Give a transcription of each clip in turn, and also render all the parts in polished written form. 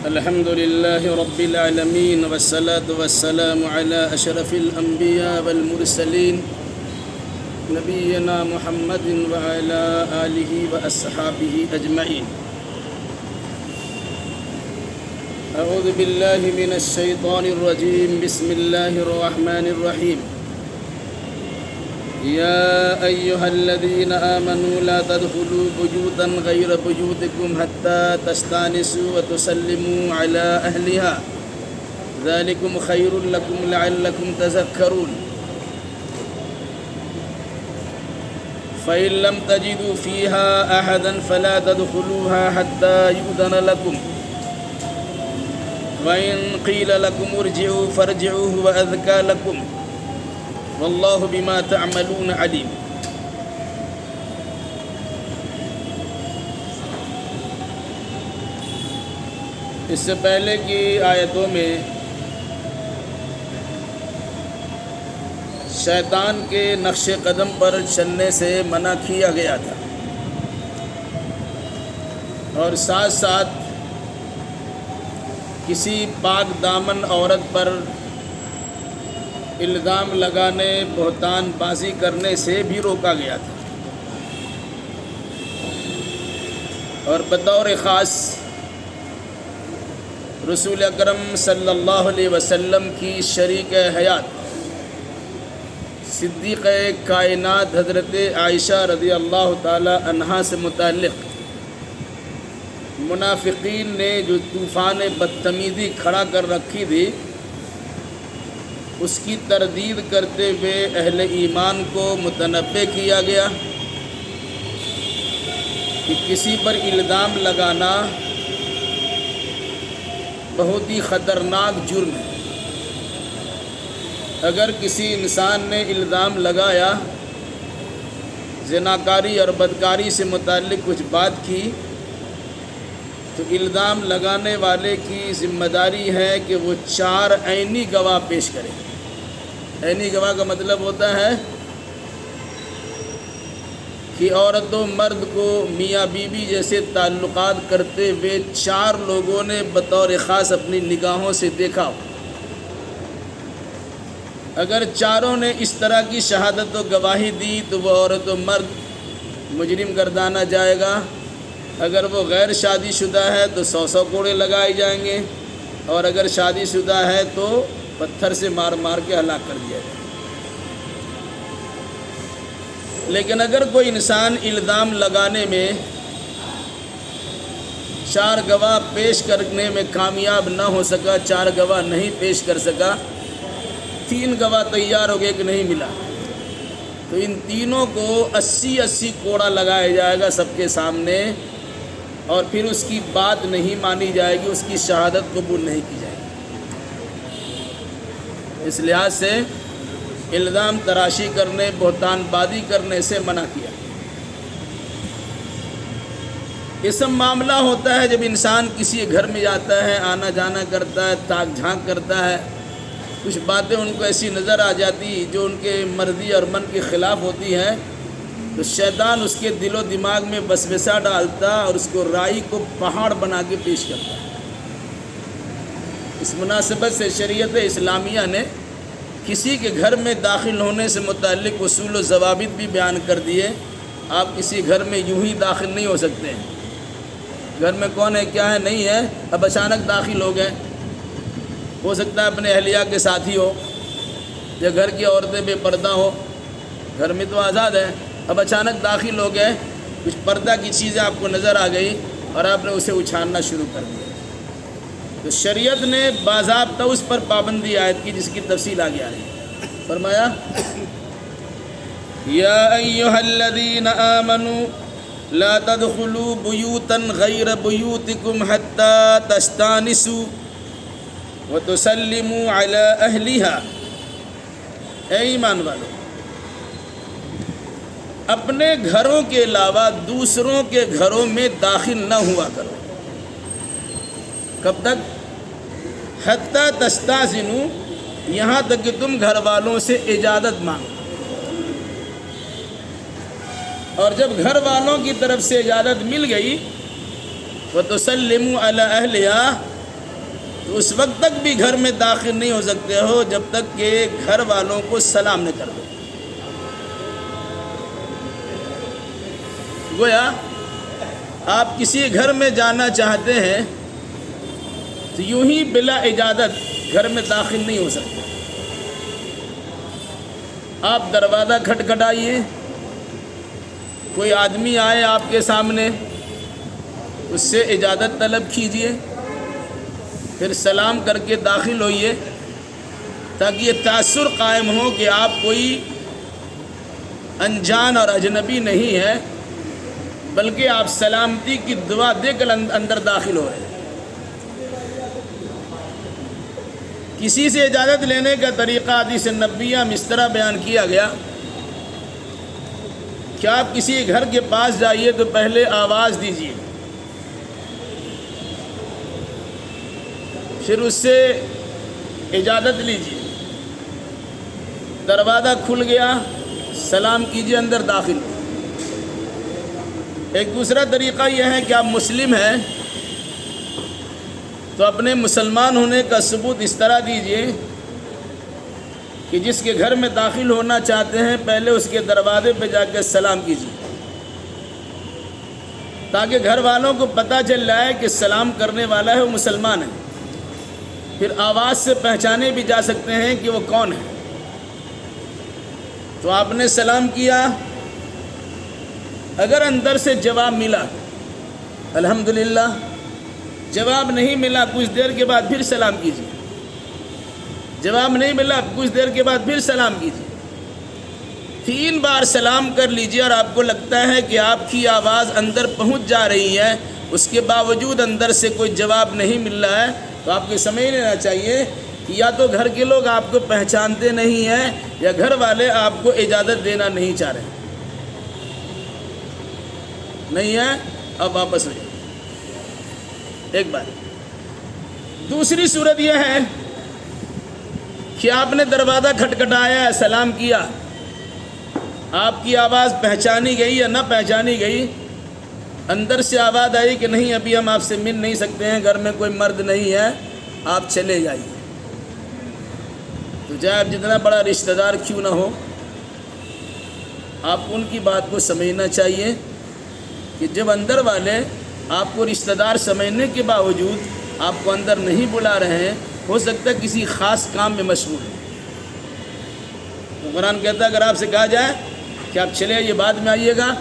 الحمد لله رب العالمين والصلاة والسلام على أشرف الأنبياء والمرسلين نبينا محمد وعلى آله وأصحابه أجمعين. أعوذ بالله من الشيطان الرجيم. بسم الله الرحمن الرحيم. يا أيها الذين آمنوا لا تدخلوا بيوتا غير بيوتكم حتى تستأنسوا وتسلموا على أهلها ذلكم خير لكم لعلكم تذكرون. فإن لم تجدوا فيها أحدا فلا تدخلوها حتى يؤذن لكم وإن قيل لكم ارجعوا فارجعوا هو أزكى لكم واللہ بما تعملون علیم. اس سے پہلے کی آیتوں میں شیطان کے نقش قدم پر چلنے سے منع کیا گیا تھا اور ساتھ ساتھ کسی پاک دامن عورت پر الزام لگانے بہتان بازی کرنے سے بھی روکا گیا تھا اور بطور خاص رسول اکرم صلی اللہ علیہ وسلم کی شریک حیات صدیقہ کائنات حضرت عائشہ رضی اللہ تعالی عنہا سے متعلق منافقین نے جو طوفان بدتمیزی کھڑا کر رکھی تھی اس کی تردید کرتے ہوئے اہل ایمان کو متنبہ کیا گیا کہ کسی پر الزام لگانا بہت ہی خطرناک جرم ہے. اگر کسی انسان نے الزام لگایا زناکاری اور بدکاری سے متعلق کچھ بات کی تو الزام لگانے والے کی ذمہ داری ہے کہ وہ 4 عینی گواہ پیش کرے. عینی گواہ کا مطلب ہوتا ہے کہ عورت و مرد کو میاں بیوی جیسے تعلقات کرتے ہوئے 4 لوگوں نے بطور خاص اپنی نگاہوں سے دیکھا ہو. اگر چاروں نے اس طرح کی شہادت و گواہی دی تو وہ عورت و مرد مجرم گردانا جائے گا. اگر وہ غیر شادی شدہ ہے تو 100 کوڑے لگائے جائیں گے اور اگر شادی شدہ ہے تو پتھر سے مار مار کے ہلاک کر دیا جائے. لیکن اگر کوئی انسان الزام لگانے میں 4 گواہ پیش کرنے میں کامیاب نہ ہو سکا، 4 گواہ نہیں پیش کر سکا، 3 گواہ تیار ہو گئے کہ نہیں ملا، تو ان تینوں کو 80 کوڑا لگایا جائے گا سب کے سامنے اور پھر اس کی بات نہیں مانی جائے گی، اس کی شہادت قبول نہیں کی جائے گی. اس لحاظ سے الزام تراشی کرنے بہتان بازی کرنے سے منع کیا. یہ سب معاملہ ہوتا ہے جب انسان کسی گھر میں جاتا ہے، آنا جانا کرتا ہے، تاک جھانک کرتا ہے، کچھ باتیں ان کو ایسی نظر آ جاتی جو ان کے مرضی اور من کے خلاف ہوتی ہیں تو شیطان اس کے دل و دماغ میں وسوسہ ڈالتا اور اس کو رائی کو پہاڑ بنا کے پیش کرتا ہے. اس مناسبت سے شریعت اسلامیہ نے کسی کے گھر میں داخل ہونے سے متعلق اصول و ضوابط بھی بیان کر دیے. آپ کسی گھر میں یوں ہی داخل نہیں ہو سکتے ہیں. گھر میں کون ہے کیا ہے نہیں ہے، اب اچانک داخل ہو گئے، ہو سکتا ہے اپنے اہلیہ کے ساتھ ہی ہو یا گھر کی عورتیں بے پردہ ہو، گھر میں تو آزاد ہے، اب اچانک داخل ہو گئے، کچھ پردہ کی چیزیں آپ کو نظر آ گئی اور آپ نے اسے اچھالنا شروع کر دیا. تو شریعت نے باضابطہ اس پر پابندی عائد کی جس کی تفصیل آگے آ رہی ہے. فرمایا یا ایھا الذین آمنوا لا تدخلوا بیوتا غیر بیوتکم حتی تستأنسوا وتسلموا علی اہلہا. اے ایمان والو، اپنے گھروں کے علاوہ دوسروں کے گھروں میں داخل نہ ہوا کرو. کب تک؟ حتی تستأذنوا، یہاں تک کہ تم گھر والوں سے اجازت مانگو. اور جب گھر والوں کی طرف سے اجازت مل گئی وَتُسَلِّمُوا عَلَىٰ أَهْلِهَا، تو اس وقت تک بھی گھر میں داخل نہیں ہو سکتے ہو جب تک کہ گھر والوں کو سلام نہ کر دو۔ گویا آپ کسی گھر میں جانا چاہتے ہیں تو یوں ہی بلا اجازت گھر میں داخل نہیں ہو سکتے۔ آپ دروازہ کھٹکھٹائیے، کوئی آدمی آئے آپ کے سامنے، اس سے اجازت طلب کیجیے، پھر سلام کر کے داخل ہوئیے، تاکہ یہ تاثر قائم ہو کہ آپ کوئی انجان اور اجنبی نہیں ہے، بلکہ آپ سلامتی کی دعا دے کر اندر داخل ہو رہے ہیں۔ کسی سے اجازت لینے کا طریقہ حدیث نبویہ میں اس طرح بیان کیا گیا کہ آپ کسی گھر کے پاس جائیے تو پہلے آواز دیجیے، پھر اس سے اجازت لیجیے، دروازہ کھل گیا سلام کیجیے، اندر داخل۔ ایک دوسرا طریقہ یہ ہے کہ آپ مسلم ہیں تو اپنے مسلمان ہونے کا ثبوت اس طرح دیجیے کہ جس کے گھر میں داخل ہونا چاہتے ہیں پہلے اس کے دروازے پہ جا کے سلام کیجیے، تاکہ گھر والوں کو پتہ چل جائے کہ سلام کرنے والا ہے وہ مسلمان ہے۔ پھر آواز سے پہچانے بھی جا سکتے ہیں کہ وہ کون ہے۔ تو آپ نے سلام کیا، اگر اندر سے جواب ملا الحمدللہ، جواب نہیں ملا کچھ دیر کے بعد پھر سلام کیجیے، جواب نہیں ملا کچھ دیر کے بعد پھر سلام کیجیے۔ 3 بار سلام کر لیجیے اور آپ کو لگتا ہے کہ آپ کی آواز اندر پہنچ جا رہی ہے، اس کے باوجود اندر سے کوئی جواب نہیں مل رہا ہے، تو آپ کو سمجھ لینا چاہیے کہ یا تو گھر کے لوگ آپ کو پہچانتے نہیں ہیں یا گھر والے آپ کو اجازت دینا نہیں چاہ رہے نہیں ہے۔ اب واپس ہو جائے۔ ایک بات دوسری صورت یہ ہے کہ آپ نے دروازہ کھٹکھٹایا، سلام کیا، آپ کی آواز پہچانی گئی یا نہ پہچانی گئی، اندر سے آواز آئی کہ نہیں ابھی ہم آپ سے مل نہیں سکتے ہیں، گھر میں کوئی مرد نہیں ہے، آپ چلے جائیے۔ تو چاہے آپ جتنا بڑا رشتہ دار کیوں نہ ہو، آپ ان کی بات کو سمجھنا چاہیے کہ جب اندر والے آپ کو رشتہ دار سمجھنے کے باوجود آپ کو اندر نہیں بلا رہے ہیں، ہو سکتا ہے کسی خاص کام میں مشغول ہیں۔ تو قرآن کہتا ہے اگر آپ سے کہا جائے کہ آپ چلے آئیے بعد میں آئیے گا،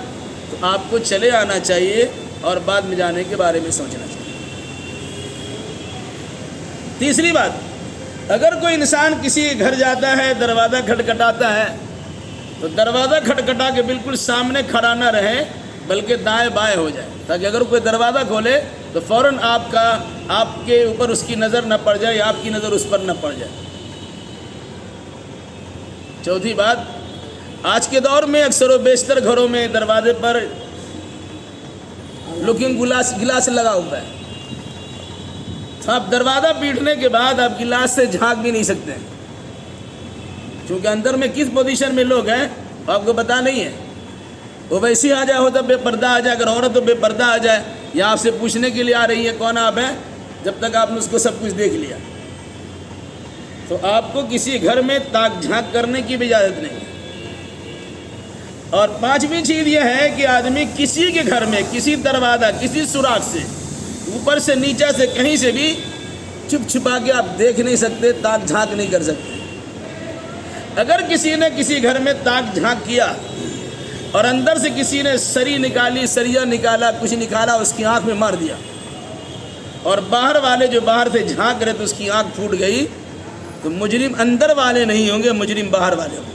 تو آپ کو چلے آنا چاہیے اور بعد میں جانے کے بارے میں سوچنا چاہیے۔ تیسری بات، اگر کوئی انسان کسی گھر جاتا ہے دروازہ کھٹکھٹاتا ہے تو دروازہ کھٹکھٹا کے بالکل سامنے کھڑا نہ رہے بلکہ دائیں بائیں ہو جائے، تاکہ اگر کوئی دروازہ کھولے تو فوراً آپ کے اوپر اس کی نظر نہ پڑ جائے یا آپ کی نظر اس پر نہ پڑ جائے۔ چوتھی بات، آج کے دور میں اکثر و بیشتر گھروں میں دروازے پر لوکنگ گلاس لگا ہوا ہے، تو آپ دروازہ پیٹنے کے بعد آپ گلاس سے جھانک بھی نہیں سکتے ہیں، کیونکہ اندر میں کس پوزیشن میں لوگ ہیں آپ کو پتہ نہیں ہے۔ وہ ویسی آ جائے ہوتا بے پردہ آ جائے، اگر عورت تو بے پردہ آ جائے یا آپ سے پوچھنے کے لیے آ رہی ہے کون آپ ہیں، جب تک آپ نے اس کو سب کچھ دیکھ لیا۔ تو آپ کو کسی گھر میں تاک جھانک کرنے کی بھی اجازت نہیں۔ اور 5ویں چیز یہ ہے کہ آدمی کسی کے گھر میں کسی دروازہ کسی سوراخ سے اوپر سے نیچے سے کہیں سے بھی چھپ چھپا کے آپ دیکھ نہیں سکتے، تاک جھانک نہیں کر سکتے۔ اگر کسی نے کسی گھر میں تاک جھانک کیا اور اندر سے کسی نے سری نکالی، سریا نکالا، کچھ نکالا، اس کی آنکھ میں مار دیا، اور باہر والے جو باہر سے جھانک رہے تو اس کی آنکھ پھوٹ گئی، تو مجرم اندر والے نہیں ہوں گے، مجرم باہر والے ہوں گے۔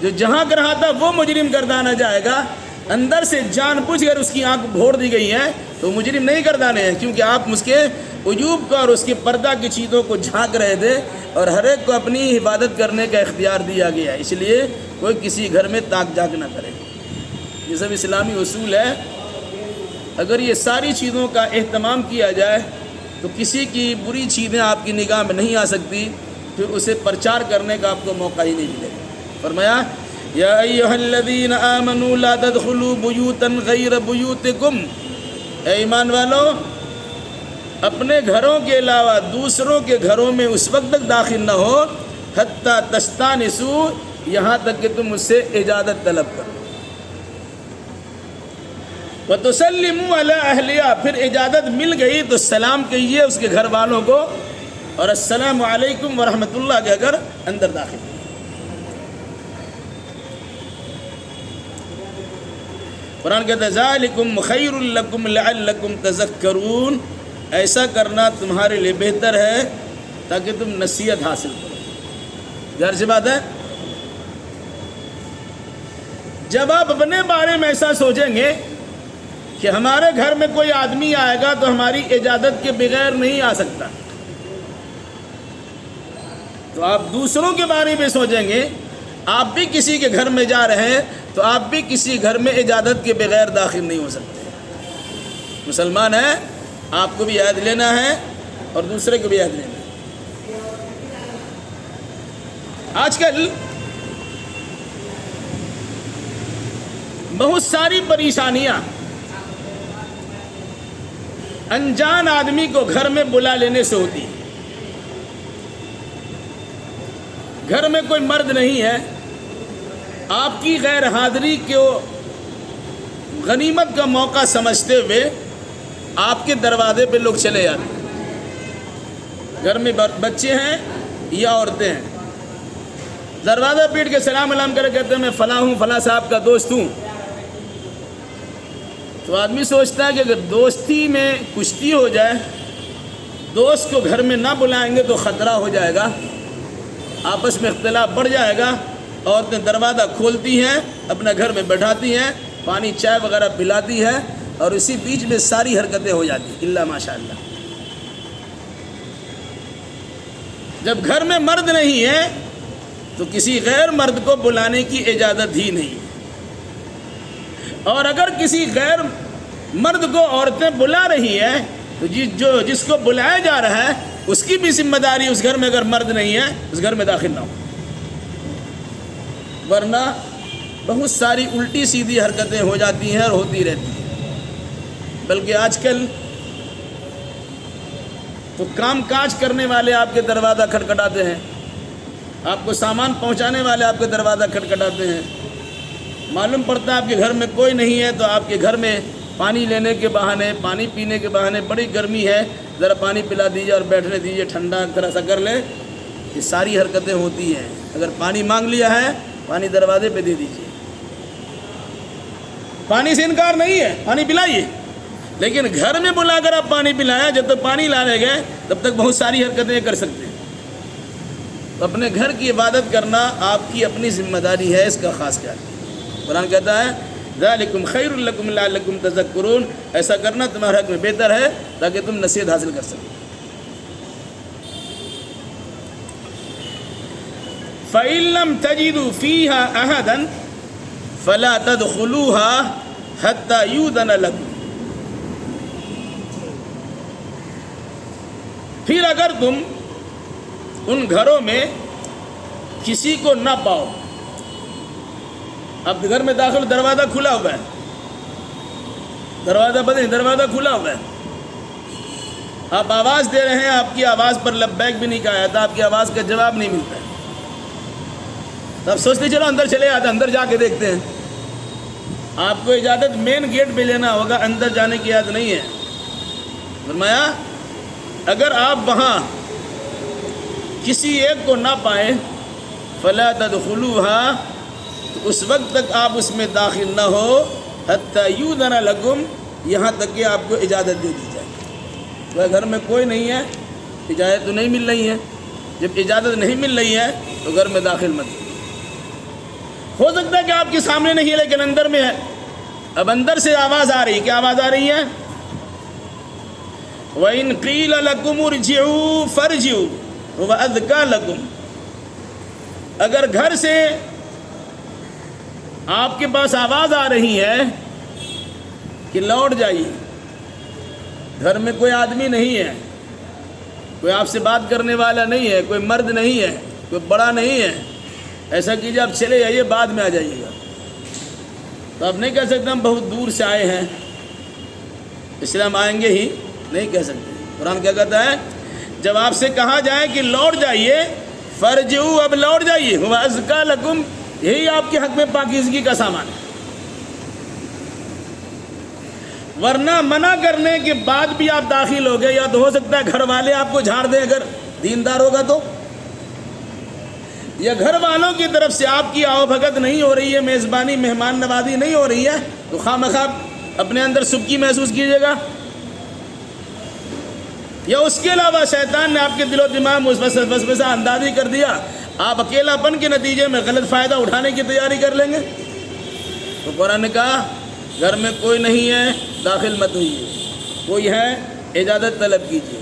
جو جہاں رہا تھا وہ مجرم گردانا جائے گا، اندر سے جان بوجھ کر اس کی آنکھ پھوڑ دی گئی ہے تو مجرم نہیں گردانے ہیں، کیونکہ آپ اس کے عیوب کا اور اس کے پردہ کی چیزوں کو جھانک رہے تھے، اور ہر ایک کو اپنی حفاظت کرنے کا اختیار دیا گیا ہے، اس لیے کوئی کسی گھر میں تاک جھانک نہ کرے۔ یہ سب اسلامی اصول ہے۔ اگر یہ ساری چیزوں کا اہتمام کیا جائے تو کسی کی بری چیزیں آپ کی نگاہ میں نہیں آ سکتی، پھر اسے پرچار کرنے کا آپ کو موقع ہی نہیں ملے گا۔ فرمایا یا ایھا الذین آمنوا لا تدخلوا بیوتا غیر بیوتکم، اے ایمان والو اپنے گھروں کے علاوہ دوسروں کے گھروں میں اس وقت تک داخل نہ ہو حتیٰ تستانسوا، یہاں تک کہ تم اس سے اجازت طلب کرو، وتسلموا علی اہلہا، پھر اجازت مل گئی تو سلام کہیے اس کے گھر والوں کو، اور السلام علیکم ورحمۃ اللہ کہہ کر اندر داخل۔ قرآن کہتا ہے ذالکم خیر لکم لعلکم تذکرون، ایسا کرنا تمہارے لیے بہتر ہے تاکہ تم نصیحت حاصل کرو۔ ظاہر سی بات ہے، جب آپ اپنے بارے میں ایسا سوچیں گے کہ ہمارے گھر میں کوئی آدمی آئے گا تو ہماری اجازت کے بغیر نہیں آ سکتا، تو آپ دوسروں کے بارے میں سوچیں گے، آپ بھی کسی کے گھر میں جا رہے ہیں تو آپ بھی کسی گھر میں اجازت کے بغیر داخل نہیں ہو سکتے۔ مسلمان ہیں، آپ کو بھی عہد لینا ہے اور دوسرے کو بھی عہد لینا ہے۔ آج کل بہت ساری پریشانیاں انجان آدمی کو گھر میں بلا لینے سے ہوتی ہے۔ گھر میں کوئی مرد نہیں ہے، آپ کی غیر حاضری کو غنیمت کا موقع سمجھتے ہوئے آپ کے دروازے پہ لوگ چلے جاتے ہیں۔ گھر میں بچے ہیں یا عورتیں ہیں، دروازہ پیٹ کے سلام علام کر کہتے ہیں میں فلاں ہوں، فلاں صاحب کا دوست ہوں۔ تو آدمی سوچتا ہے کہ اگر دوستی میں کشتی ہو جائے، دوست کو گھر میں نہ بلائیں گے تو خطرہ ہو جائے گا، آپس میں اختلاف بڑھ جائے گا۔ عورتیں دروازہ کھولتی ہیں، اپنا گھر میں بیٹھاتی ہیں، پانی چائے وغیرہ پلاتی ہے، اور اسی بیچ میں ساری حرکتیں ہو جاتی ہیں الا ماشاء اللہ۔ جب گھر میں مرد نہیں ہے تو کسی غیر مرد کو بلانے کی اجازت ہی نہیں، اور اگر کسی غیر مرد کو عورتیں بلا رہی ہیں تو جس کو بلایا جا رہا ہے اس کی بھی ذمہ داری، اس گھر میں اگر مرد نہیں ہے اس گھر میں داخل نہ ہو، ورنہ بہت ساری الٹی سیدھی حرکتیں ہو جاتی ہیں اور ہوتی رہتی ہیں۔ بلکہ آج کل تو کام کاج کرنے والے آپ کے دروازہ کھٹکھٹاتے ہیں، آپ کو سامان پہنچانے والے آپ کے دروازہ کھٹکھٹاتے ہیں، معلوم پڑتا ہے آپ کے گھر میں کوئی نہیں ہے تو آپ کے گھر میں پانی لینے کے بہانے، پانی پینے کے بہانے، بڑی گرمی ہے ذرا پانی پلا دیجیے اور بیٹھنے دیجیے، ٹھنڈا طرح سا کر لے، یہ ساری حرکتیں ہوتی ہیں۔ اگر پانی مانگ لیا ہے پانی دروازے پہ دے دیجیے، پانی سے انکار نہیں ہے، پانی پلائیے، لیکن گھر میں بلا کر آپ پانی پلایا، جب تک پانی لانے گئے تب تک بہت ساری حرکتیں کر سکتے ہیں۔ تو اپنے گھر کی عبادت کرنا آپ کی اپنی ذمہ داری ہے، اس کا خاص خیال۔ قرآن کہتا ہے ذالکم خیر لکم لعلکم تذکرون، ایسا کرنا تمہارے حق میں بہتر ہے تاکہ تم نصیحت حاصل کر سکو۔ فَإِن لَّمْ تَجِدُوا فِيهَا أَحَدًا فَلَا تَدْخُلُوهَا حَتَّى يُؤْذَنَ لَكُمْ، پھر اگر تم ان گھروں میں کسی کو نہ پاؤ، اب گھر میں داخل دروازہ کھلا ہوا ہے، دروازہ بند، دروازہ کھلا ہوا ہے، آپ آواز دے رہے ہیں، آپ کی آواز پر لبیک بھی نہیں کہا جاتا، آپ کی آواز کا جواب نہیں ملتا ہے، تو آپ سوچتے چلو اندر چلے آتے، اندر جا کے دیکھتے ہیں۔ آپ کو اجازت مین گیٹ پہ لینا ہوگا، اندر جانے کی اجازت نہیں ہے۔ فرمایا اگر آپ وہاں کسی ایک کو نہ پائیں فلا تدخلوها، تو اس وقت تک آپ اس میں داخل نہ ہو حتی یؤذن لکم، یہاں تک کہ آپ کو اجازت دے دی جائے۔ وہ گھر میں کوئی نہیں ہے، اجازت تو نہیں مل رہی ہے، جب اجازت نہیں مل رہی ہے تو گھر میں داخل مت ہو۔ ہو سکتا ہے کہ آپ کے سامنے نہیں ہے لیکن اندر میں ہے، اب اندر سے آواز آ رہی ہے، کیا آواز آ رہی ہے؟ وَإِن قِيلَ لَكُمُ ارْجِعُوا فَارْجِعُوا هُوَ أَزْكَىٰ لَكُمْ، اگر گھر سے آپ کے پاس آواز آ رہی ہے کہ لوٹ جائیے، گھر میں کوئی آدمی نہیں ہے، کوئی آپ سے بات کرنے والا نہیں ہے، کوئی مرد نہیں ہے، کوئی بڑا نہیں ہے، ایسا کیجیے آپ چلے جائیے، بعد میں آ جائیے گا، تو آپ نہیں کہہ سکتے ہم بہت دور سے آئے ہیں اس لیے ہم آئیں گے ہی، نہیں کہہ سکتے۔ قرآن کیا کہتا ہے؟ جب آپ سے کہا جائے کہ لوٹ جائیے، فرجعوا، اب لوٹ جائیے، وَأَزْكَى لَكُمْ، یہی آپ کے حق میں پاکیزگی کا سامان ہے۔ ورنہ منع کرنے کے بعد بھی آپ داخل ہو گئے، یا تو ہو سکتا ہے گھر والے آپ کو جھاڑ دیں اگر دیندار ہوگا تو، یا گھر والوں کی طرف سے آپ کی آؤ بھگت نہیں ہو رہی ہے، میزبانی مہمان نوازی نہیں ہو رہی ہے، تو خواہ اپنے اندر سبکی محسوس کیجیے گا، یا اس کے علاوہ شیطان نے آپ کے دل و دماغ میں وسوسہ اندازی کر دیا، آپ اکیلا پن کے نتیجے میں غلط فائدہ اٹھانے کی تیاری کر لیں گے۔ تو قرآن نے کہا گھر میں کوئی نہیں ہے داخل مت ہوئیے، کوئی ہے اجازت طلب کیجیے،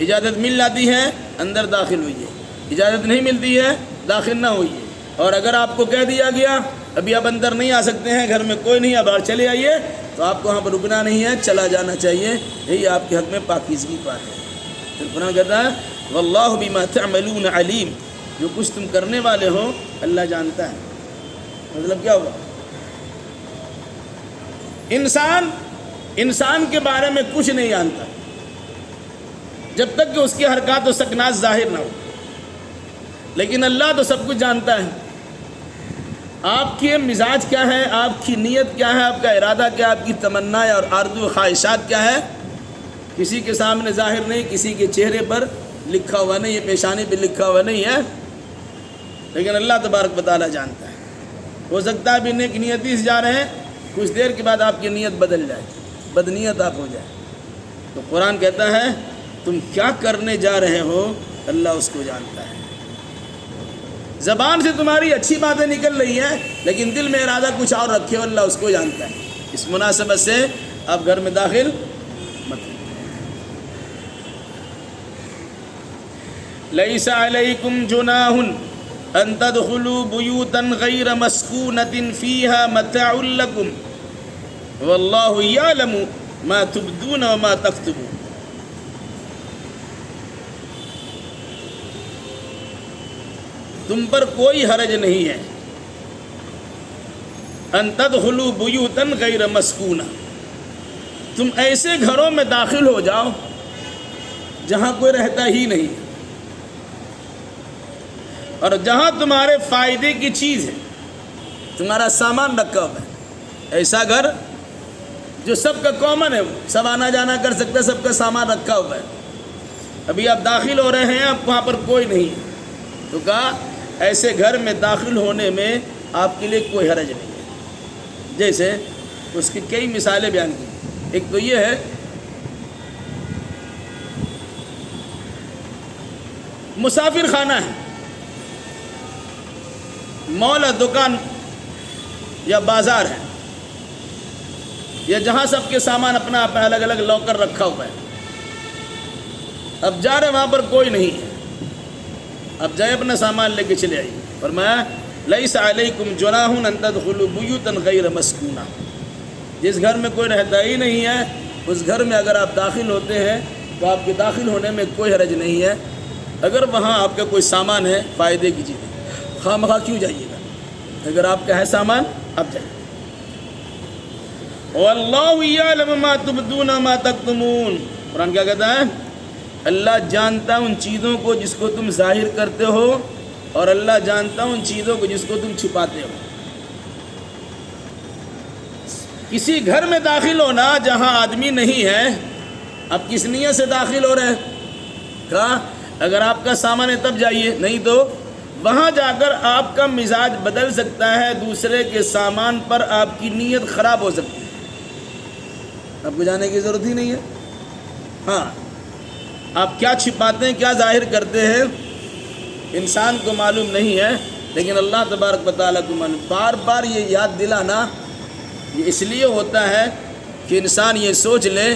اجازت مل جاتی ہے اندر داخل ہوئیے، اجازت نہیں ملتی ہے داخل نہ ہوئیے، اور اگر آپ کو کہہ دیا گیا ابھی آپ اندر نہیں آ سکتے ہیں، گھر میں کوئی نہیں ہے باہر چلے آئیے، تو آپ کو وہاں پر رکنا نہیں ہے، چلا جانا چاہیے، یہی آپ کے حق میں پاکیزگی کی بات ہے۔ پھر قرآن کہتا ہے واللہ بما تعملون علیم، جو کچھ تم کرنے والے ہو اللہ جانتا ہے۔ مطلب کیا ہوا؟ انسان کے بارے میں کچھ نہیں جانتا جب تک کہ اس کی حرکات و سکنات ظاہر نہ ہو، لیکن اللہ تو سب کچھ جانتا ہے۔ آپ کے مزاج کیا ہے، آپ کی نیت کیا ہے، آپ کا ارادہ کیا، آپ کی تمنا اور آرزو و خواہشات کیا ہے، کسی کے سامنے ظاہر نہیں، کسی کے چہرے پر لکھا ہوا نہیں ہے، پیشانی پہ لکھا ہوا نہیں ہے، لیکن اللہ تبارک و تعالیٰ جانتا ہے۔ ہو سکتا ہے ابھی نیک نیتی سے جا رہے ہیں، کچھ دیر کے بعد آپ کی نیت بدل جائے، بدنیت آپ ہو جائے، تو قرآن کہتا ہے تم کیا کرنے جا رہے ہو اللہ اس کو جانتا ہے۔ زبان سے تمہاری اچھی باتیں نکل رہی ہیں، لیکن دل میں ارادہ کچھ اور رکھے ہو، اللہ اس کو جانتا ہے۔ اس مناسبت سے آپ گھر میں داخل مت ہوئیے۔ لیس علیکم جناح ان تدخلوا بیوتا غیر مسکونۃ فیہا متاع لکم واللہ یعلم ما تبدون وما تکتمون۔ تم پر کوئی حرج نہیں ہے ان تدخلوا بیوتا غیر مسکونہ، تم ایسے گھروں میں داخل ہو جاؤ جہاں کوئی رہتا ہی نہیں، اور جہاں تمہارے فائدے کی چیز ہے، تمہارا سامان رکھا ہوا ہے، ایسا گھر جو سب کا کامن ہے، سب آنا جانا کر سکتا ہے، سب کا سامان رکھا ہوا ہے، ابھی آپ داخل ہو رہے ہیں، اب وہاں پر کوئی نہیں ہے، تو کہا ایسے گھر میں داخل ہونے میں آپ کے لیے کوئی حرج نہیں ہے۔ جیسے اس کی کئی مثالیں بیان کی، ایک تو یہ ہے مسافر خانہ ہے، مال دکان یا بازار ہے، یا جہاں سب کے سامان اپنا الگ الگ لاکر رکھا ہوا ہے، اب جا رہے وہاں پر کوئی نہیں ہے، اب جائے اپنا سامان لے کے چلے آئیے۔ فرمایا لیس علیکم جناح ان تدخلوا بیوتا غیر مسکونہ، جس گھر میں کوئی رہتا ہی نہیں ہے اس گھر میں اگر آپ داخل ہوتے ہیں تو آپ کے داخل ہونے میں کوئی حرج نہیں ہے، اگر وہاں آپ کا کوئی سامان ہے فائدے کی چیز ہے، خواہ مخواہ کیوں جائیے گا، اگر آپ کا ہے سامان آپ جائیے۔ واللہ یعلم ما تبدون وما تکتمون، قرآن کیا کہتا ہے؟ اللہ جانتا ان چیزوں کو جس کو تم ظاہر کرتے ہو، اور اللہ جانتا ان چیزوں کو جس کو تم چھپاتے ہو۔ کسی گھر میں داخل ہونا جہاں آدمی نہیں ہے، اب کس نیت سے داخل ہو رہے ہیں؟ کہا اگر آپ کا سامان ہے تب جائیے، نہیں تو وہاں جا کر آپ کا مزاج بدل سکتا ہے، دوسرے کے سامان پر آپ کی نیت خراب ہو سکتی ہے، آپ کو جانے کی ضرورت ہی نہیں ہے۔ ہاں، آپ کیا چھپاتے ہیں، کیا ظاہر کرتے ہیں، انسان کو معلوم نہیں ہے، لیکن اللہ تبارک و تعالیٰ کو معلوم۔ بار بار یہ یاد دلانا یہ اس لیے ہوتا ہے کہ انسان یہ سوچ لے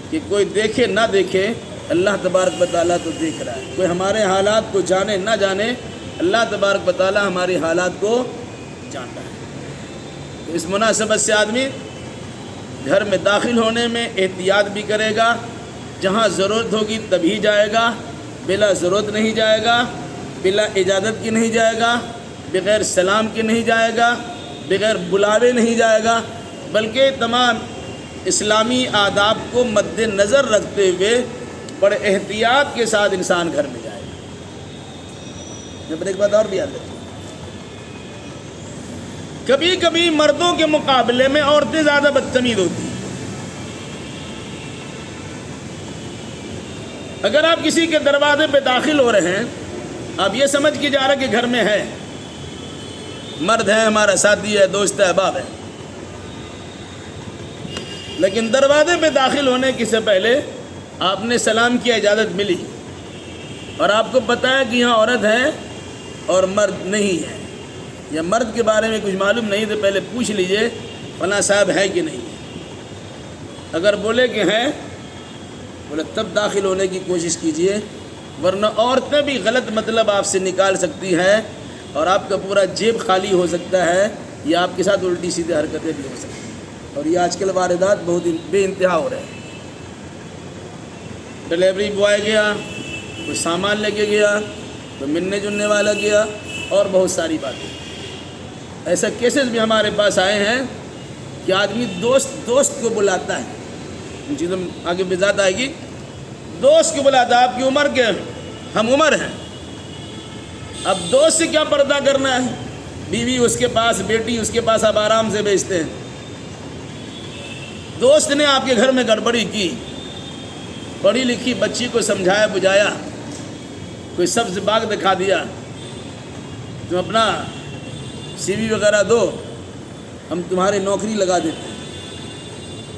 کہ کوئی دیکھے نہ دیکھے، اللہ تبارک و تعالیٰ تو دیکھ رہا ہے، کوئی ہمارے حالات کو جانے نہ جانے، اللہ تبارک و تعالیٰ ہماری حالات کو جانتا ہے۔ تو اس مناسبت سے آدمی گھر میں داخل ہونے میں احتیاط بھی کرے گا، جہاں ضرورت ہوگی تبھی جائے گا، بلا ضرورت نہیں جائے گا، بلا اجازت کی نہیں جائے گا، بغیر سلام کے نہیں جائے گا، بغیر بلاوے نہیں جائے گا، بلکہ تمام اسلامی آداب کو مد نظر رکھتے ہوئے بڑے احتیاط کے ساتھ انسان گھر میں جائے. میں پر ایک بات اور بھی یاد رکھیں، کبھی کبھی مردوں کے مقابلے میں عورتیں زیادہ بدتمیز ہوتی ہیں. اگر آپ کسی کے دروازے پہ داخل ہو رہے ہیں، آپ یہ سمجھ کے جا رہے کہ گھر میں ہے، مرد ہے، ہمارا ساتھی ہے، دوست ہے، احباب ہے، لیکن دروازے پہ داخل ہونے کی سے پہلے آپ نے سلام کی اجازت ملی اور آپ کو پتہ ہے کہ یہاں عورت ہے اور مرد نہیں ہے، یا مرد کے بارے میں کچھ معلوم نہیں، تو پہلے پوچھ لیجئے فلاں صاحب ہے کہ نہیں ہے. اگر بولے کہ ہیں، بولے تب داخل ہونے کی کوشش کیجئے، ورنہ عورتیں بھی غلط مطلب آپ سے نکال سکتی ہیں اور آپ کا پورا جیب خالی ہو سکتا ہے، یا آپ کے ساتھ الٹی سیدھے حرکتیں بھی ہو سکتی ہیں. اور یہ آج کل واردات بہت بے انتہا ہو رہے ہیں. ڈلیوری بوائے گیا، کوئی سامان لے کے گیا، کوئی ملنے جلنے والا گیا، اور بہت ساری باتیں. ایسا کیسز بھی ہمارے پاس آئے ہیں کہ آدمی دوست کو بلاتا ہے، ان چیزوں میں آگے وضاحت آئے گی. دوست کو بلاتا ہے، آپ کی عمر کے ہم عمر ہیں، اب دوست سے کیا پردہ کرنا ہے، بیوی اس کے پاس، بیٹی اس کے پاس، آپ آرام سے بیچتے ہیں. دوست نے آپ کے گھر میں گڑبڑی کی، پڑھی لکھی بچی کو سمجھایا بجھایا، کوئی سبز باغ دکھا دیا، تم اپنا سی وی وغیرہ دو، ہم تمہاری نوکری لگا دیتے ہیں.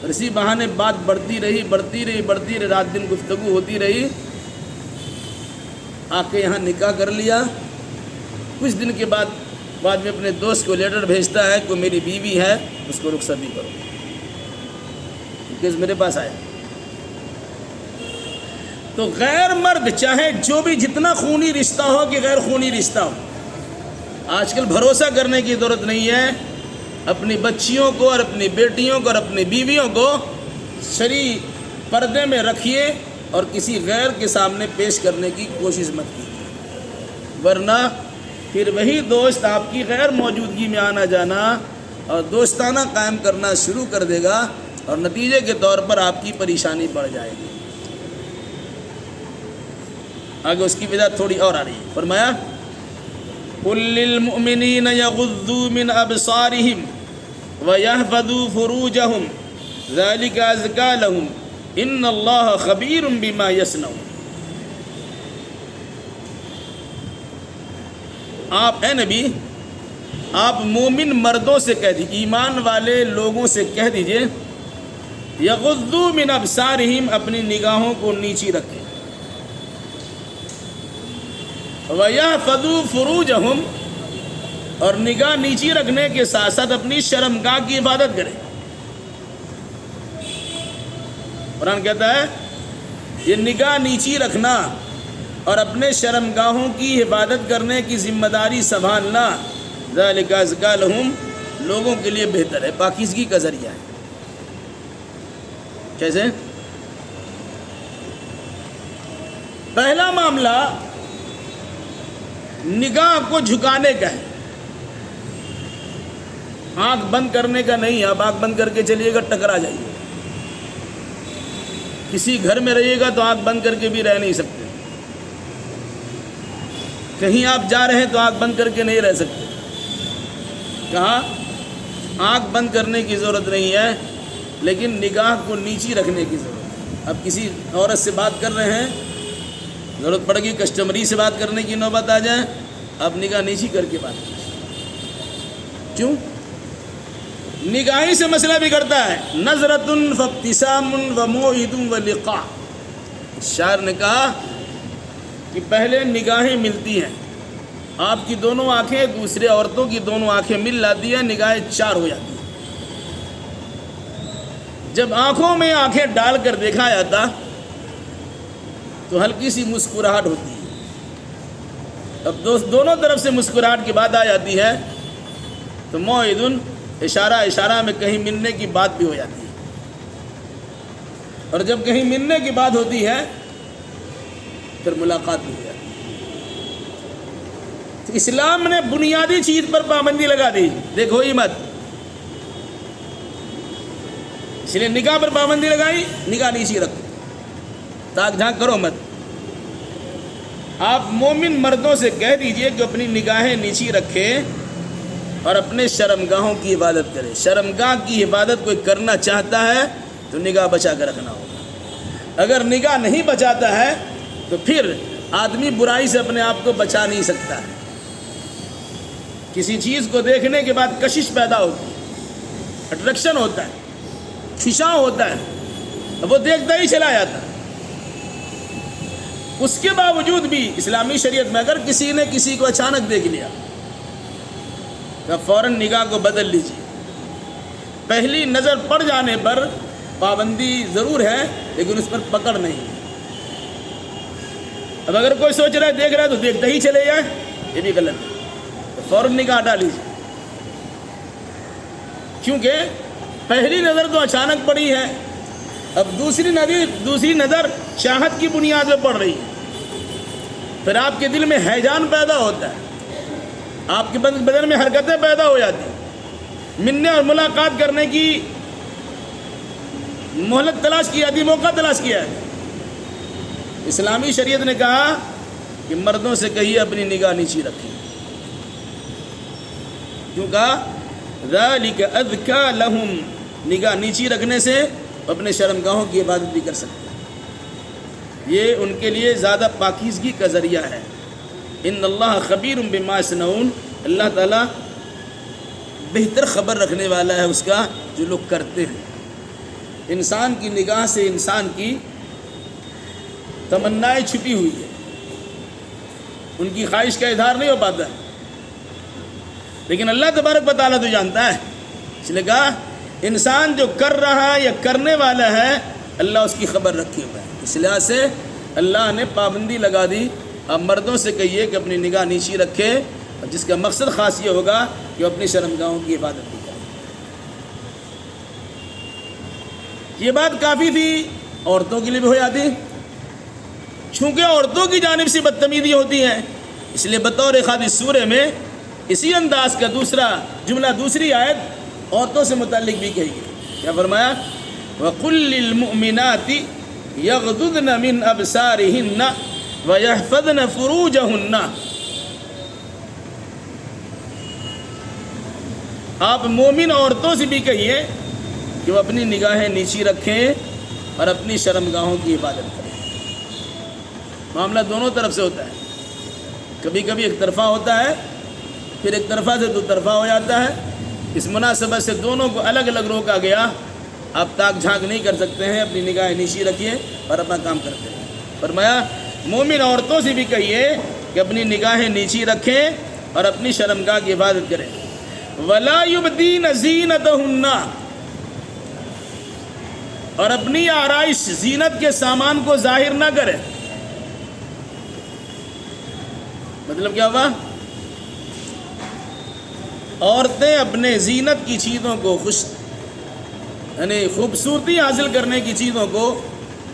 اور اسی بہانے بات بڑھتی رہی، رات دن گفتگو ہوتی رہی، آ کے یہاں نکاح کر لیا. کچھ دن کے بعد میں اپنے دوست کو لیٹر بھیجتا ہے کہ میری بیوی ہے، اس کو رخصتی کرو. کیس میرے پاس آیا. تو غیر مرد چاہے جو بھی جتنا خونی رشتہ ہو کہ غیر خونی رشتہ ہو، آج کل بھروسہ کرنے کی ضرورت نہیں ہے. اپنی بچیوں کو اور اپنی بیٹیوں کو اور اپنی بیویوں کو شرعی پردے میں رکھیے اور کسی غیر کے سامنے پیش کرنے کی کوشش مت کیجیے، ورنہ پھر وہی دوست آپ کی غیر موجودگی میں آنا جانا اور دوستانہ قائم کرنا شروع کر دے گا، اور نتیجے کے طور پر آپ کی پریشانی بڑھ جائے گی. آگے اس کی وجہ تھوڑی اور آ رہی ہے. فرمایا قُل لِّلْمُؤْمِنِينَ يَغُضُّوا مِنْ أَبْصَارِهِمْ وَيَحْفَظُوا فُرُوجَهُمْ ذَلِكَ أَزْكَىٰ لَهُمْ إِنَّ اللَّهَ خَبِيرٌ بِمَا يَصْنَعُونَ. آپ اے نبی، آپ مومن مردوں سے کہہ دیجیے، ایمان والے لوگوں سے کہہ دیجیے، یغضوا من ابصارہم، اپنی نگاہوں کو نیچی رکھیں، ویحفظوا فروجہم، اور نگاہ نیچی رکھنے کے ساتھ ساتھ اپنی شرمگاہ کی حفاظت کریں. قرآن کہتا ہے یہ نگاہ نیچی رکھنا اور اپنے شرمگاہوں کی حفاظت کرنے کی ذمہ داری سنبھالنا، ذالک ازکیٰ لہم، لوگوں کے لیے بہتر ہے، پاکیزگی کا ذریعہ ہے. کیسے؟ پہلا معاملہ نگاہ کو جھکانے کا ہے، آنکھ بند کرنے کا نہیں. آپ آنکھ بند کر کے چلیے گا ٹکرا جائیے گا. کسی گھر میں رہیے گا تو آنکھ بند کر کے بھی رہ نہیں سکتے، کہیں آپ جا رہے ہیں تو آنکھ بند کر کے نہیں رہ سکتے. کہاں آنکھ بند کرنے کی ضرورت نہیں ہے، لیکن نگاہ کو نیچی رکھنے کی ضرورت ہے. اب کسی عورت سے بات کر رہے ہیں، ضرورت پڑے گی کسٹمری سے بات کرنے کی نوبت آ جائے، اب نگاہ نیچی کر کے بات کریں. کیوں؟ نگاہی سے مسئلہ بگڑتا ہے. نظرۃ فابتسام وموعد ولقاء. شاعر نے کہا کہ پہلے نگاہیں ملتی ہیں، آپ کی دونوں آنکھیں دوسرے عورتوں کی دونوں آنکھیں مل لاتی ہیں، نگاہیں چار ہو جاتی ہیں. جب آنکھوں میں آنکھیں ڈال کر دیکھا جاتا تو ہلکی سی مسکراہٹ ہوتی ہے. اب دونوں طرف سے مسکراہٹ کی بات آ جاتی ہے تو موعد، اشارہ میں کہیں ملنے کی بات بھی ہو جاتی ہے. اور جب کہیں ملنے کی بات ہوتی ہے پھر ملاقات بھی ہو جاتی ہے. تو اسلام نے بنیادی چیز پر پابندی لگا دی، دیکھو ہی مت. اس لیے نگاہ پر پابندی لگائی، نگاہ نیچی رکھو. تاک جھانک کرو مت. آپ مومن مردوں سے کہہ دیجئے کہ اپنی نگاہیں نیچی رکھے اور اپنے شرمگاہوں کی حفاظت کرے. شرمگاہ کی حفاظت کوئی کرنا چاہتا ہے تو نگاہ بچا کر رکھنا ہوگا. اگر نگاہ نہیں بچاتا ہے تو پھر آدمی برائی سے اپنے آپ کو بچا نہیں سکتا ہے. کسی چیز کو دیکھنے کے بعد کشش پیدا ہوتی ہے, اٹریکشن ہوتا ہے, کھنچاؤ ہوتا ہے, وہ دیکھتا ہی چلا جاتا ہے. اس کے باوجود بھی اسلامی شریعت میں اگر کسی نے کسی کو اچانک دیکھ لیا تو فوراً نگاہ کو بدل لیجیے. پہلی نظر پڑ جانے پر پابندی ضرور ہے لیکن اس پر پکڑ نہیں ہے. اب اگر کوئی سوچ رہا ہے دیکھ رہا ہے تو دیکھتے ہی چلے جائے, یہ بھی غلط ہے. تو فوراً نگاہ ہٹا لیجیے, کیونکہ پہلی نظر تو اچانک پڑی ہے, اب دوسری نظر چاہت کی بنیاد پہ پڑ رہی ہے. پھر آپ کے دل میں ہیجان پیدا ہوتا ہے, آپ کے بدن میں حرکتیں پیدا ہو جاتی ہیں, ملنے اور ملاقات کرنے کی مہلت تلاش کی جاتی, موقع تلاش کیا ہے. اسلامی شریعت نے کہا کہ مردوں سے کہیے اپنی نگاہ نیچی رکھیں. کیوں کہا؟ ذالک اذکا لہم, نگاہ نیچی رکھنے سے اپنے شرمگاہوں کی عبادت بھی کر سکتے ہیں. یہ ان کے لیے زیادہ پاکیزگی کا ذریعہ ہے. ان اللہ خبیر بما یصنعون, اللہ تعالیٰ بہتر خبر رکھنے والا ہے اس کا جو لوگ کرتے ہیں. انسان کی نگاہ سے انسان کی تمنائیں چھپی ہوئی ہے, ان کی خواہش کا اظہار نہیں ہو پاتا ہے, لیکن اللہ تبارک و تعالیٰ تو جانتا ہے. اس لیے کہا انسان جو کر رہا ہے یا کرنے والا ہے اللہ اس کی خبر رکھے ہوا ہے. اس لحاظ سے اللہ نے پابندی لگا دی. اب مردوں سے کہیے کہ اپنی نگاہ نیچی رکھے, اور جس کا مقصد خاص یہ ہوگا کہ وہ اپنی شرمگاہوں کی حفاظت بھی کرے. یہ بات کافی تھی, عورتوں کے لیے بھی ہو جاتی, چونکہ عورتوں کی جانب سے بدتمیزی ہوتی ہے, اس لیے بطور خاص اس سورہ میں اسی انداز کا دوسرا جملہ, دوسری آیت عورتوں سے متعلق بھی کہی گئی. کیا فرمایا؟ وَقُلْ لِلْمُؤْمِنَاتِ يَغْضُضْنَ مِنْ أَبْصَارِهِنَّ وَيَحْفَظْنَ فُرُوجَهُنَّ. آپ مومن عورتوں سے بھی کہیے کہ وہ اپنی نگاہیں نیچی رکھیں اور اپنی شرمگاہوں کی حفاظت کریں. معاملہ دونوں طرف سے ہوتا ہے, کبھی کبھی ایک طرفہ ہوتا ہے, پھر ایک طرفہ سے دو طرفہ ہو جاتا ہے. اس مناسبت سے دونوں کو الگ الگ روکا گیا. آپ تاک جھانک نہیں کر سکتے ہیں, اپنی نگاہیں نیچی رکھیے اور اپنا کام کرتے ہیں. فرمایا مومن عورتوں سے بھی کہیے کہ اپنی نگاہیں نیچی رکھیں اور اپنی شرمگاہ کی حفاظت کریں. وَلَا يُبْدِينَ زِينَتَهُنَّ, اور اپنی آرائش زینت کے سامان کو ظاہر نہ کریں. مطلب کیا ہوا؟ عورتیں اپنے زینت کی چیزوں کو یعنی خوبصورتی حاصل کرنے کی چیزوں کو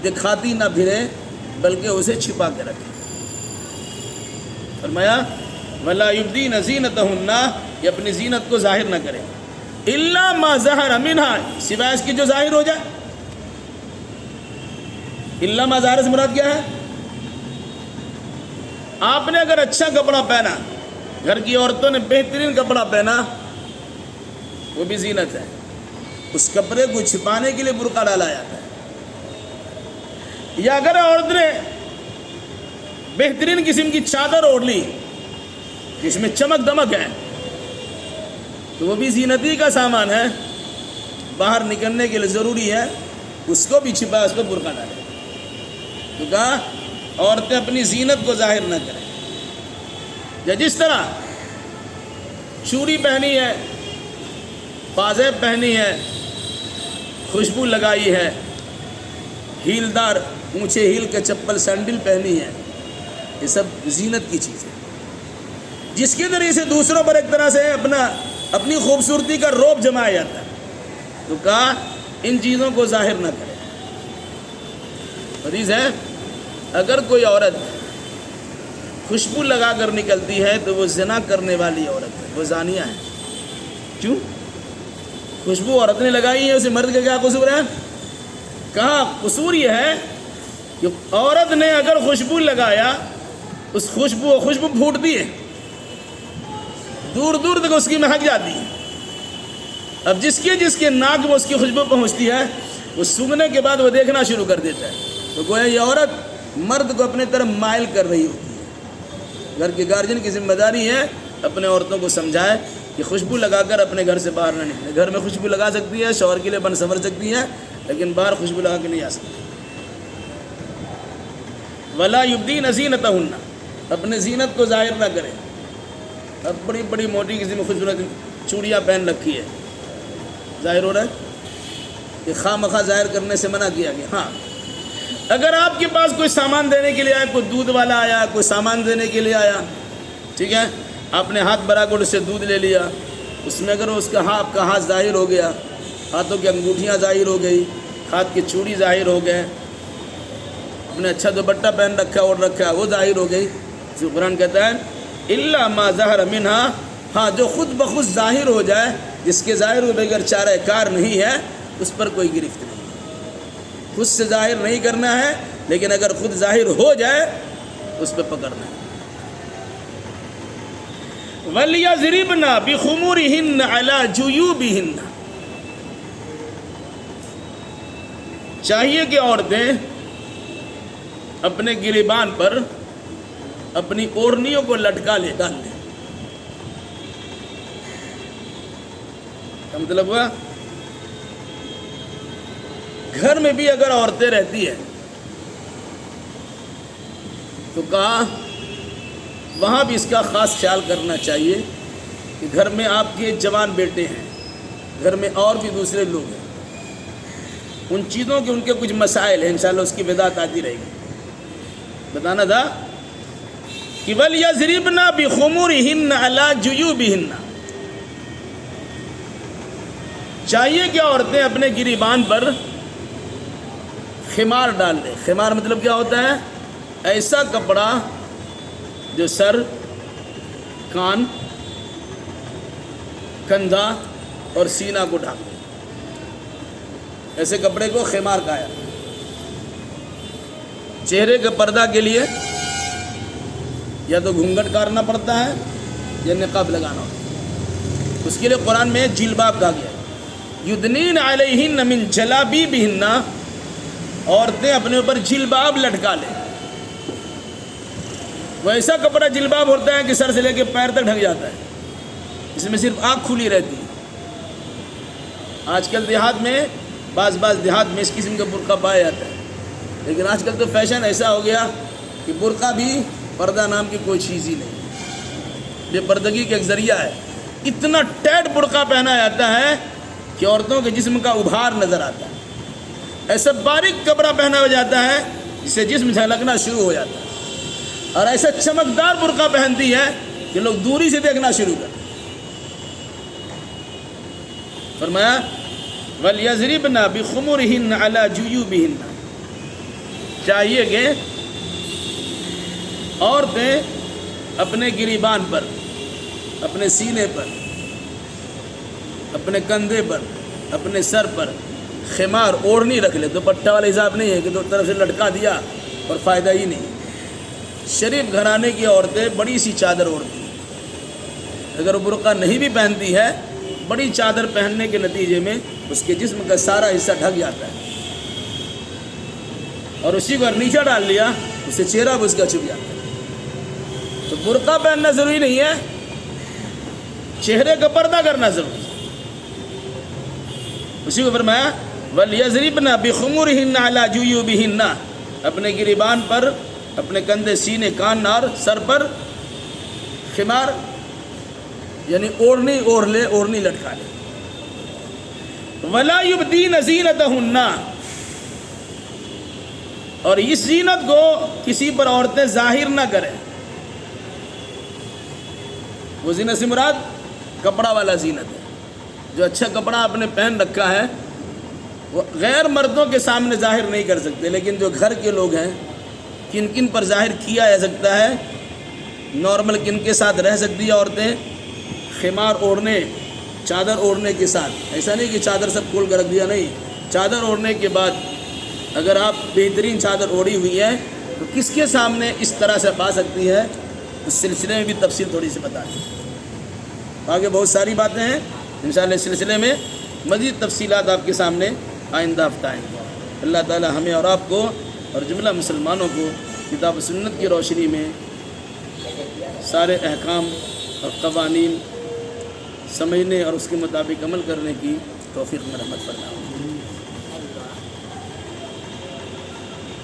دکھاتی نہ پھریں بلکہ اسے چھپا کے رکھیں. فرمایا وَلَا يُبْدِينَ زِينَتَهُنَّ, یہ اپنی زینت کو ظاہر نہ کریں. إِلَّا مَا ظَهَرَ مِنْهَا, سوائے اس کی جو ظاہر ہو جائے. إِلَّا مَا ظَهَرَ سے مراد کیا ہے؟ آپ نے اگر اچھا کپڑا پہنا, گھر کی عورتوں نے بہترین کپڑا پہنا, وہ بھی زینت ہے. اس کپڑے کو چھپانے کے لیے برقع ڈالا جاتا ہے. یا اگر عورت نے بہترین قسم کی چادر اوڑھ لی جس میں چمک دمک ہے تو وہ بھی زینتی کا سامان ہے, باہر نکلنے کے لیے ضروری ہے, اس کو بھی چھپا, اس کو برقع ڈالے. تو کہا عورتیں اپنی زینت کو ظاہر نہ کریں. یا جس طرح چوڑی پہنی ہے, پازیب پہنی ہے, خوشبو لگائی ہے, ہیلدار اونچے ہیل کے چپل سینڈل پہنی ہے, یہ سب زینت کی چیز ہے جس کے ذریعے سے دوسروں پر ایک طرح سے اپنی خوبصورتی کا روب جمایا جاتا ہے. تو کہا ان چیزوں کو ظاہر نہ کرے. حدیث ہے اگر کوئی عورت خوشبو لگا کر نکلتی ہے تو وہ زنا کرنے والی عورت ہے, وہ زانیہ ہے. کیوں؟ خوشبو عورت نے لگائی ہے, اسے مرد کا کیا قصور ہے؟ کہا قصور یہ ہے کہ عورت نے اگر خوشبو لگایا اس خوشبو پھوٹتی ہے، دور دور تک اس کی مہک جاتی ہے. اب جس کے ناک میں اس کی خوشبو پہنچتی ہے وہ سونگھنے کے بعد وہ دیکھنا شروع کر دیتا ہے. تو گویا یہ عورت مرد کو اپنے طرف مائل کر رہی ہوتی ہے. گھر کے گارجین کی ذمہ داری ہے اپنے عورتوں کو سمجھائے کہ خوشبو لگا کر اپنے گھر سے باہر نہ نکلے. گھر میں خوشبو لگا سکتی ہے، شوہر کے لیے بن سنور سکتی ہے، لیکن باہر خوشبو لگا کے نہیں آ سکتی. ولا یبدین زینتہن، اپنے زینت کو ظاہر نہ کریں. اب بڑی بڑی موٹی کسی میں خوشبو چوڑیاں پہن رکھی ہے، ظاہر ہو رہا ہے کہ خواہ مخواہ ظاہر کرنے سے منع کیا گیا. ہاں اگر آپ کے پاس کوئی سامان دینے کے لیے آیا، کوئی دودھ والا آیا، کوئی سامان دینے کے لیے آیا، ٹھیک ہے، آپ نے ہاتھ بھرا کر اس سے دودھ لے لیا، اس میں اگر اس کا آپ کا ہاتھ ظاہر ہو گیا، ہاتھوں کی انگوٹھیاں ظاہر ہو گئی، ہاتھ کی چوڑی ظاہر ہو گئے، اپنے اچھا دوپٹہ پہن رکھا اوڑھ رکھا وہ ظاہر ہو گئی، جو قرآن کہتا ہے الا ما ظہر منہا، ہاں جو خود بخود ظاہر ہو جائے، جس کے ظاہر ہو بغیر چارہ کار نہیں ہے، اس پر کوئی گرفت نہیں. خود سے ظاہر نہیں کرنا ہے، لیکن اگر خود ظاہر ہو جائے اس پہ پکڑنا ہے. وَلْيَضْرِبْنَ بِخُمُرِهِنَّ عَلَى جُيُوبِهِنَّ، چاہیے کہ عورتیں اپنے گریبان پر اپنی اوڑھنیوں کو لٹکا ڈال دیں. کیا مطلب ہوا؟ گھر میں بھی اگر عورتیں رہتی ہیں تو کہا وہاں بھی اس کا خاص خیال کرنا چاہیے کہ گھر میں آپ کے جوان بیٹے ہیں، گھر میں اور بھی دوسرے لوگ ہیں، ان چیزوں کے ان کے کچھ مسائل ہیں، انشاءاللہ اس کی وضاحت آتی رہے گی. بتانا تھا کہ وَلْيَضْرِبْنَ بِخُمُرِهِنَّ عَلَى جُيُوبِهِنَّ، چاہیے کہ عورتیں اپنے گریبان پر خمار ڈال دیں. خمار مطلب کیا ہوتا ہے؟ ایسا کپڑا جو سر، کان، کندھا اور سینہ کو ڈھانپ دے. ایسے کپڑے کو خمار کہا ہے. چہرے کے پردہ کے لیے یا تو گھونگھٹ کارنا پڑتا ہے یا نقاب لگانا ہوتا ہے. اس کے لیے قرآن میں جلباب کہا گیا. یدنین علیہن من جلابیبہن، عورتیں اپنے اوپر جلباب لٹکا لیں. وہ ایسا کپڑا جلباب ہوتا ہے کہ سر سے لے کے پیر تک ڈھک جاتا ہے، اس میں صرف آنکھ کھلی رہتی ہے. آج کل دیہات میں بعض دیہات میں اس قسم کا برقع پایا جاتا ہے، لیکن آج کل تو فیشن ایسا ہو گیا کہ برقع بھی پردہ نام کی کوئی چیز ہی نہیں، یہ پردگی کا ایک ذریعہ ہے. اتنا ٹائٹ برقع پہنا جاتا ہے کہ عورتوں کے جسم کا ابھار نظر آتا ہے. ایسا باریک کپڑا پہنا ہو جاتا ہے جس سے جسم جھلکنا شروع ہو جاتا ہے، اور ایسا چمکدار برقع پہنتی ہے کہ لوگ دوری سے دیکھنا شروع کرتے ہیں. فرمایا وَلْيَضْرِبْنَ بِخُمُرِهِنَّ عَلَى جُيُوبِهِنَّ، چاہیے کہ عورتیں اپنے گریبان پر، اپنے سینے پر، اپنے کندھے پر، اپنے سر پر خمار اوڑھنی رکھ لے. دوپٹہ والا حساب نہیں ہے کہ دو طرف سے لٹکا دیا اور فائدہ ہی نہیں. شریف گھرانے کی عورتیں بڑی سی چادر اوڑھتی ہیں. اگر وہ برقع نہیں بھی پہنتی ہے، بڑی چادر پہننے کے نتیجے میں اس کے جسم کا سارا حصہ ڈھک جاتا ہے، اور اسی کو نیچے ڈال لیا اس سے چہرہ بھی اس کا چھپ جاتا ہے. تو برقع پہننا ضروری نہیں ہے، چہرے کا پردہ کرنا ضروری ہے. اسی کو فرمایا وَلْيَضْرِبْنَ بِخُمُرِهِنَّ عَلَى جُيُوبِهِنَّ، اپنے گریبان پر، اپنے کندھے، سینے، کان اور سر پر خمار یعنی اوڑھنی اوڑھ لے، اوڑھنی لٹکا لے. وَلَا يُبْدِينَ زِينَتَهُنَّ، اور اس زینت کو کسی پر عورتیں ظاہر نہ کریں. وہ زینت سے مراد کپڑا والا زینت ہے. جو اچھا کپڑا آپ نے پہن رکھا ہے وہ غیر مردوں کے سامنے ظاہر نہیں کر سکتے، لیکن جو گھر کے لوگ ہیں کن کن پر ظاہر کیا جا سکتا ہے. نارمل کن کے ساتھ رہ سکتی ہیں عورتیں؟ خمار اوڑھنے، چادر اوڑھنے کے ساتھ. ایسا نہیں کہ چادر سب کھول کر رکھ دیا، نہیں، چادر اوڑھنے کے بعد اگر آپ بہترین چادر اوڑھی ہوئی ہے تو کس کے سامنے اس طرح سے پا سکتی ہے، اس سلسلے میں بھی تفصیل تھوڑی سی بتا دیں۔ آگے بہت ساری باتیں ہیں، انشاءاللہ اس سلسلے میں مزید تفصیلات آپ کے سامنے آئندہ ہفتہ آئیں گے۔ اللہ تعالی ہمیں اور آپ کو اور جملہ مسلمانوں کو کتاب و سنت کی روشنی میں سارے احکام اور قوانین سمجھنے اور اس کے مطابق عمل کرنے کی توفیق میں رحمت فرمائے۔